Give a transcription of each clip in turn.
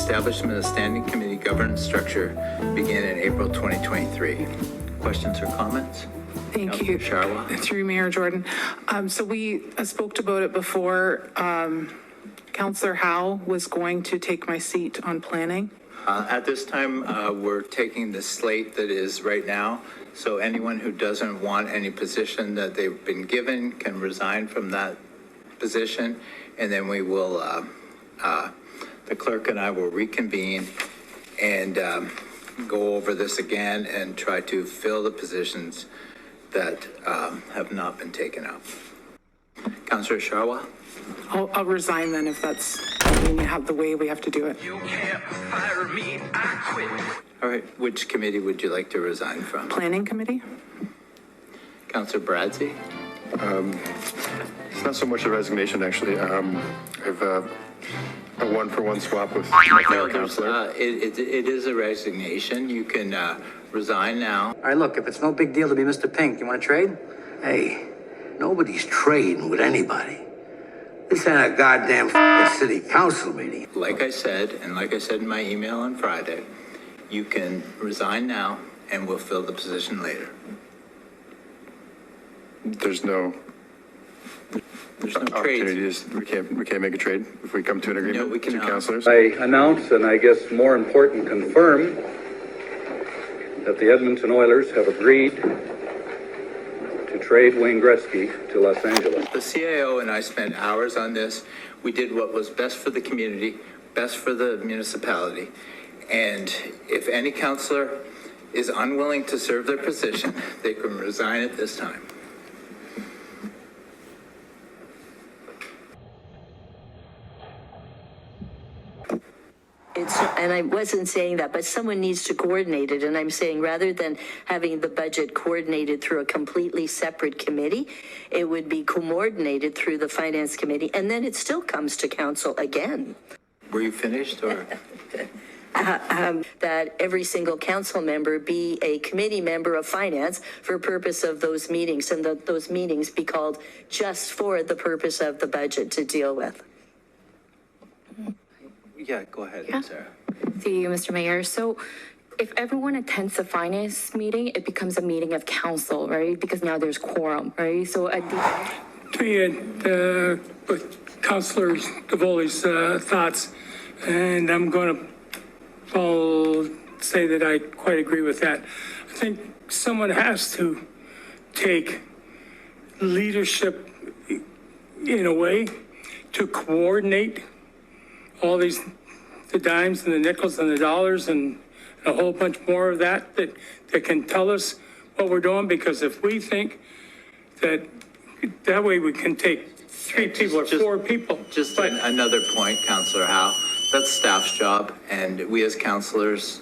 establishment of standing committee governance structure begin in April 2023. Questions or comments? Thank you. Sharwa. Through Mayor Jordan. So we spoke about it before. Councillor Howe was going to take my seat on planning. At this time, we're taking the slate that is right now. So anyone who doesn't want any position that they've been given can resign from that position. And then we will, the clerk and I will reconvene and go over this again and try to fill the positions that have not been taken up. Councillor Sharwa? I'll resign then if that's, you have the way we have to do it. You can't fire me, I quit. All right, which committee would you like to resign from? Planning committee? Councillor Bradsey? It's not so much a resignation, actually. I've a one-for-one swap with my fellow councillor. It is a resignation. You can resign now. All right, look, if it's no big deal to be Mr. Pink, you want to trade? Hey, nobody's trading with anybody. This ain't a goddamn city council meeting. Like I said, and like I said in my email on Friday, you can resign now and we'll fill the position later. There's no trades. opportunities. We can't make a trade if we come to an agreement. No, we two cannot. councillors. I announce, and I guess more important, confirm that the Edmonton Oilers have agreed to trade Wayne Gretzky to Los Angeles. The CIO and I spent hours on this. We did what was best for the community, best for the municipality. And if any councillor is unwilling to serve their position, they can resign at this time. And I wasn't saying that, but someone needs to coordinate it. And I'm saying rather than having the budget coordinated through a completely separate committee, it would be coordinated through the finance committee. And then it still comes to council again. Were you finished or? That every single council member be a committee member of finance for purpose of those meetings, and that those meetings be called just for the purpose of the budget to deal with. Yeah, go ahead, Sarah. See you, Mr. Mayor. So if everyone attends the finance meeting, it becomes a meeting of council, right? Because now there's quorum, right? So at the with Councillor Gavoli's thoughts, and I'm going to say that I quite agree with that. I think someone has to take leadership in a way to coordinate all these, the dimes and the nickels and the dollars and a whole bunch more of that can tell us what we're doing. Because if we think that way we can take three people or four people. Just another point, Councillor Howe. That's staff's job, and we as councillors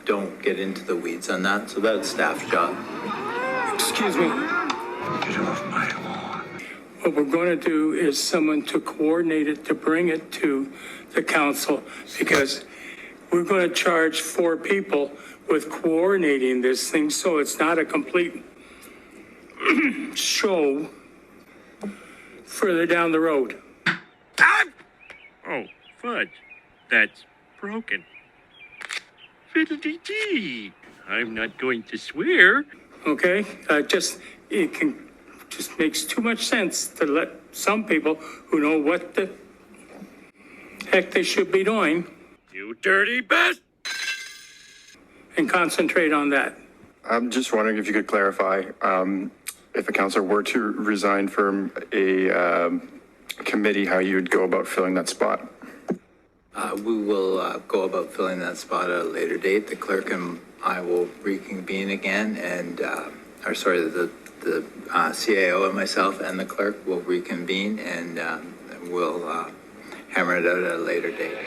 don't get into the weeds on that, so that's staff's job. Excuse me. Get off my lawn. What we're going to do is someone to coordinate it, to bring it to the council, because we're going to charge 4 people with coordinating this thing, so it's not a complete show further down the road. Oh, fudge. That's broken. Fiddle-dee-dee. I'm not going to swear. Okay, it just makes too much sense to let some people who know what the heck they should be doing. You dirty bastard! And concentrate on that. I'm just wondering if you could clarify, if a councillor were to resign from a committee, how you would go about filling that spot. We will go about filling that spot at a later date. The clerk and I will reconvene again, and the CAO and myself and the clerk will reconvene, and we'll hammer it out at a later date.